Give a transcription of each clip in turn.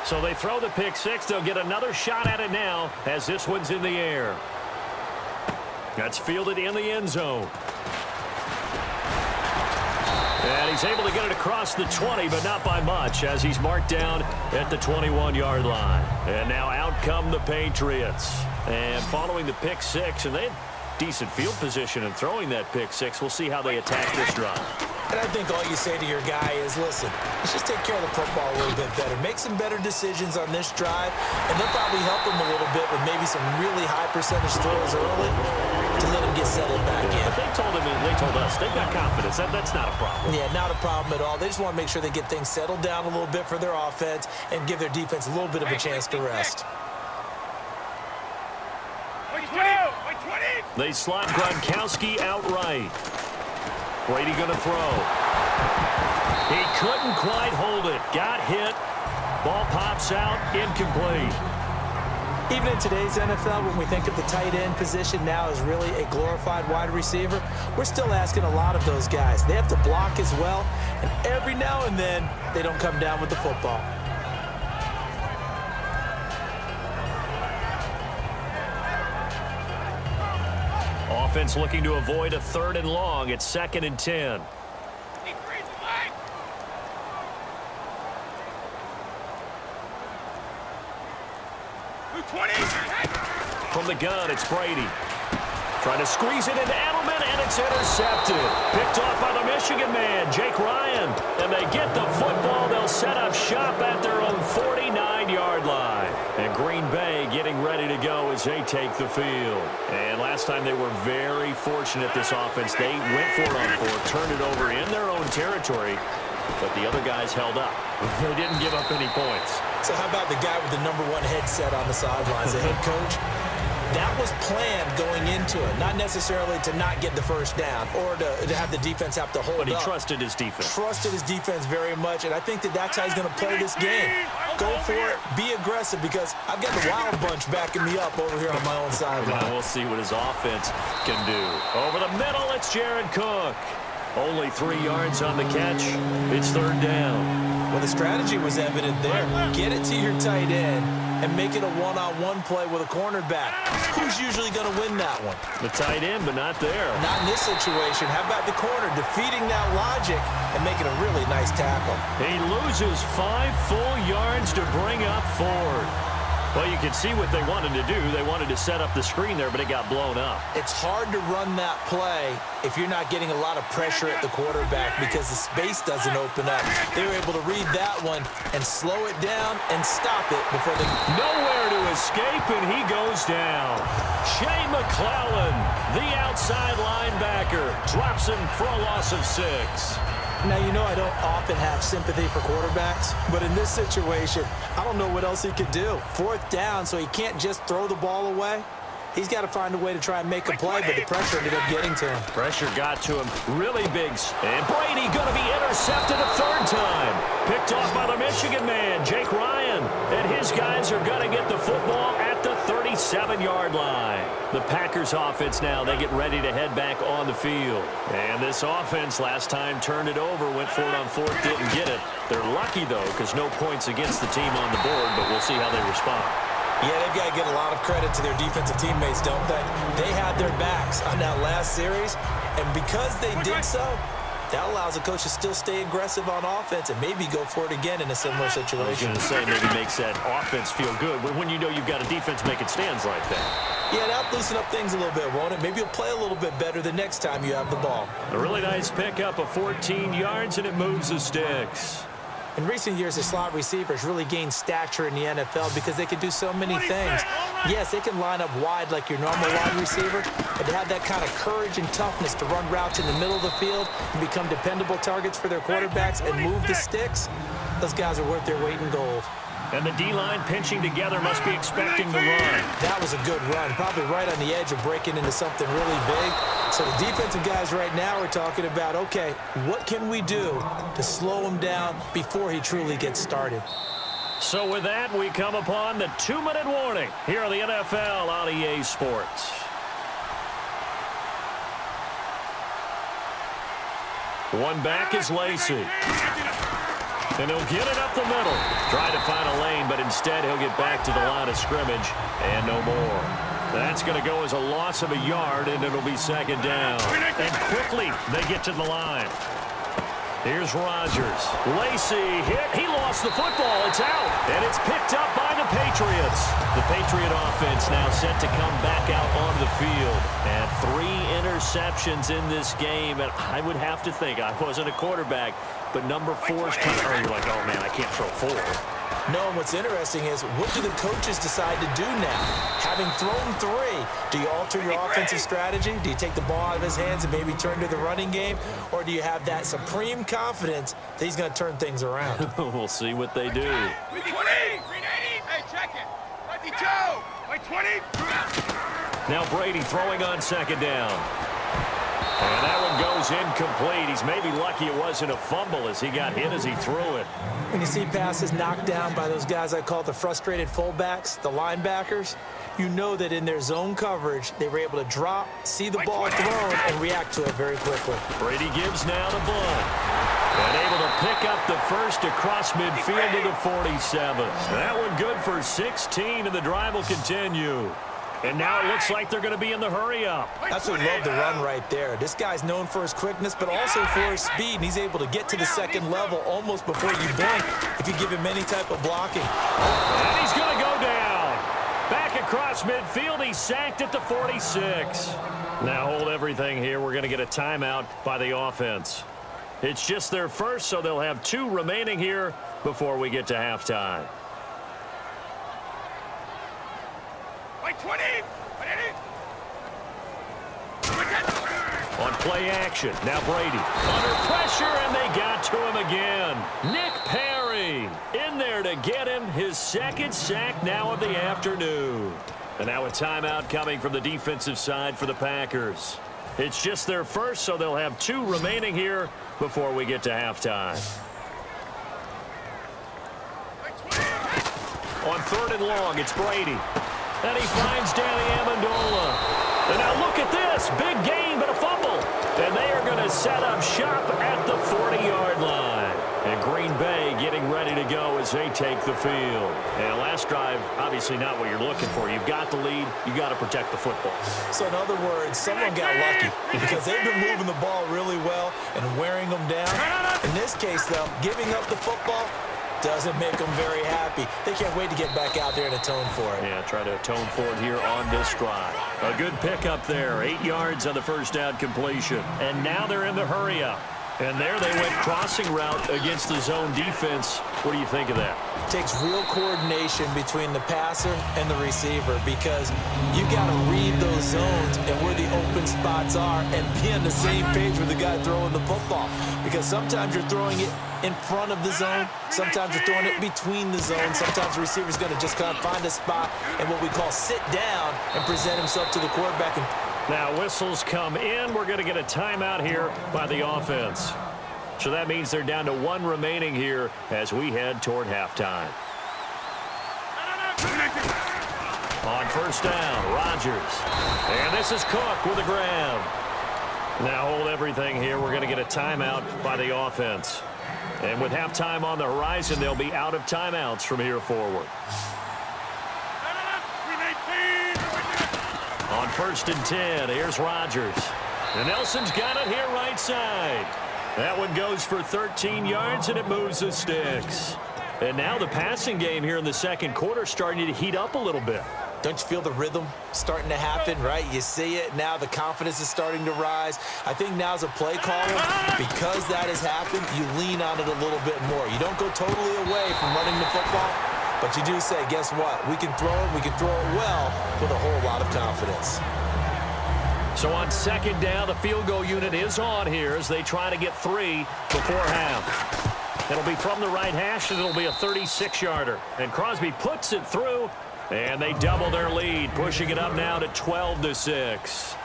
So they throw the pick six. They'll get another shot at it now as this one's in the air. That's fielded in the end zone. And he's able to get it across the 20, but not by much, as he's marked down at the 21-yard line. And now out come the Patriots. And following the pick six, and they had decent field position in throwing that pick six. We'll see how they attack this drive. And I think all you say to your guy is, listen, let's just take care of the football a little bit better. Make some better decisions on this drive, and they'll probably help him a little bit with maybe some really high percentage throws early to let him get settled back in. But they told us, they've got confidence. That's not a problem. Yeah, not a problem at all. They just want to make sure they get things settled down a little bit for their offense and give their defense a little bit of a chance to rest. They slot Gronkowski outright. Brady going to throw. He couldn't quite hold it. Got hit. Ball pops out. Incomplete. Even in today's NFL, when we think of the tight end position now as really a glorified wide receiver, we're still asking a lot of those guys. They have to block as well, and every now and then, they don't come down with the football. Offense looking to avoid a 3rd and long. It's 2nd and 10. From the gun, it's Brady. Trying to squeeze it into Edelman, and it's intercepted. Picked off by the Michigan man, Jake Ryan. And they get the football. They'll set up shop at their own 49-yard line. And Green Bay getting ready to go as they take the field. And last time they were very fortunate, this offense. They went for it on 4, turned it over in their own territory, but the other guys held up. They didn't give up any points. So how about the guy with the #1 headset on the sidelines, the head coach? That was planned going into it, not necessarily to not get the first down or to have the defense have to hold up. But he trusted his defense. Trusted his defense very much, and I think that's how he's going to play this game. Go for it, be aggressive, because I've got the wild bunch backing me up over here on my own sideline. We'll see what his offense can do. Over the middle, it's Jared Cook. Only 3 yards on the catch. It's 3rd down. Well, the strategy was evident there. Get it to your tight end and make it a one-on-one play with a cornerback. Who's usually going to win that one? The tight end, but not there. Not in this situation. How about the corner defeating that logic and making a really nice tackle? He loses 5 full yards to bring up 4. Well, you can see what they wanted to do. They wanted to set up the screen there, but it got blown up. It's hard to run that play if you're not getting a lot of pressure at the quarterback because the space doesn't open up. They were able to read that one and slow it down and stop it before they... Nowhere to escape, and he goes down. Shea McClellan, the outside linebacker, drops him for a loss of 6. Now, you know I don't often have sympathy for quarterbacks, but in this situation, I don't know what else he could do. 4th down, so he can't just throw the ball away. He's got to find a way to try and make a play, but the pressure ended up getting to him. Pressure got to him really big. And Brady going to be intercepted a 3rd time. Picked off by the Michigan man, Jake Ryan. And his guys are going to get the football at the 37-yard line. The Packers offense now, they get ready to head back on the field. And this offense last time turned it over, went for it on 4th, didn't get it. They're lucky, though, because no points against the team on the board, but we'll see how they respond. Yeah, they've got to get a lot of credit to their defensive teammates, don't they? They had their backs on that last series, and because they did so, that allows the coach to still stay aggressive on offense and maybe go for it again in a similar situation. I was going to say, maybe makes that offense feel good when you know you've got a defense making stands like that. Yeah, that'll loosen up things a little bit, won't it? Maybe you'll play a little bit better the next time you have the ball. A really nice pickup of 14 yards, and it moves the sticks. In recent years, the slot receivers really gained stature in the NFL because they can do so many things. Yes, they can line up wide like your normal wide receiver, but to have that kind of courage and toughness to run routes in the middle of the field and become dependable targets for their quarterbacks and move the sticks, those guys are worth their weight in gold. And the D-line pinching together must be expecting the run. That was a good run, probably right on the edge of breaking into something really big. So the defensive guys right now are talking about, okay, what can we do to slow him down before he truly gets started? So with that, we come upon the 2-minute warning here on the NFL on EA Sports. One back is Lacey. And he'll get it up the middle. Trying to find a lane, but instead he'll get back to the line of scrimmage and no more. That's going to go as a loss of a yard, and it'll be second down. And quickly they get to the line. Here's Rodgers. Lacy hit. He lost the football. It's out. And it's picked up by the Patriots. The Patriot offense now set to come back out on the field. And 3 interceptions in this game. And I would have to think, I wasn't a quarterback, but number 4's kind of, you're like, oh, man, I can't throw 4. No, and what's interesting is, what do the coaches decide to do now? Having thrown 3, do you alter your offensive strategy? Do you take the ball out of his hands and maybe turn to the running game? Or do you have that supreme confidence that he's going to turn things around? We'll see what they do. 20! 380! Hey, check it! 22! 20! Now Brady throwing on second down. And that one goes incomplete. He's maybe lucky it wasn't a fumble as he got hit as he threw it. When you see passes knocked down by those guys I call the frustrated fullbacks, the linebackers, you know that in their zone coverage, they were able to drop, see the ball thrown, and react to it very quickly. Brady gives now to Blunt. And able to pick up the first across midfield to the 47. That one good for 16, and the drive will continue. And now it looks like they're going to be in the hurry-up. Absolutely love the run right there. This guy's known for his quickness, but also for his speed, and he's able to get to the second level almost before you blink if you give him any type of blocking. And he's going to go down. Back across midfield, he's sacked at the 46. Now hold everything here. We're going to get a timeout by the offense. It's just their first, so they'll have 2 remaining here before we get to halftime. 20! On play action, now Brady under pressure, and they got to him again. Nick Perry in there to get him his second sack now of the afternoon. And now a timeout coming from the defensive side for the Packers. It's just their first, so they'll have 2 remaining here before we get to halftime. On 3rd and long, it's Brady. And he finds Danny Amendola. And now look at this. Big gain, but a fumble. And they are going to set up shop at the 40-yard line. And Green Bay getting ready to go as they take the field. And last drive, obviously not what you're looking for. You've got the lead. You've got to protect the football. So in other words, someone got lucky because they've been moving the ball really well and wearing them down. In this case, though, giving up the football doesn't make them very happy. They can't wait to get back out there and atone for it. Yeah, try to atone for it here on this drive. A good pickup there. 8 yards on the first down completion. And now they're in the hurry-up. And there they went crossing route against the zone defense. What do you think of that? Takes real coordination between the passer and the receiver because you got to read those zones and where the open spots are and be on the same page with the guy throwing the football. Because sometimes you're throwing it in front of the zone. Sometimes you're throwing it between the zones. Sometimes the receiver's going to just kind of find a spot and what we call sit down and present himself to the quarterback. Now whistles come in. We're going to get a timeout here by the offense. So that means they're down to 1 remaining here as we head toward halftime. On first down, Rodgers. And this is Cook with a grab. Now hold everything here. We're going to get a timeout by the offense. And with halftime on the horizon, they'll be out of timeouts from here forward. On 1st and 10, here's Rodgers. And Nelson's got it here right side. That one goes for 13 yards, and it moves the sticks. And now the passing game here in the second quarter starting to heat up a little bit. Don't you feel the rhythm starting to happen, right? You see it. Now the confidence is starting to rise. I think now as a play caller, because that has happened, you lean on it a little bit more. You don't go totally away from running the football, but you do say, guess what? We can throw it. We can throw it well with a whole lot of confidence. So on second down, the field goal unit is on here as they try to get 3 before half. It'll be from the right hash, and it'll be a 36-yarder. And Crosby puts it through, and they double their lead, pushing it up now to 12-6.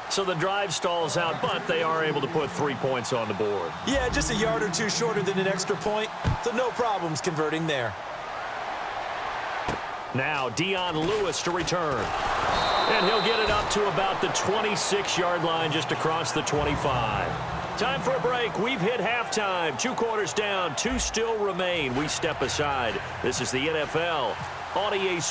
So the drive stalls out, but they are able to put 3 points on the board. Yeah, just a yard or two shorter than an extra point, so no problems converting there. Now Dion Lewis to return. And he'll get it up to about the 26-yard line just across the 25. Time for a break. We've hit halftime. 2 quarters down. 2 still remain. We step aside. This is the NFL on EA Sports.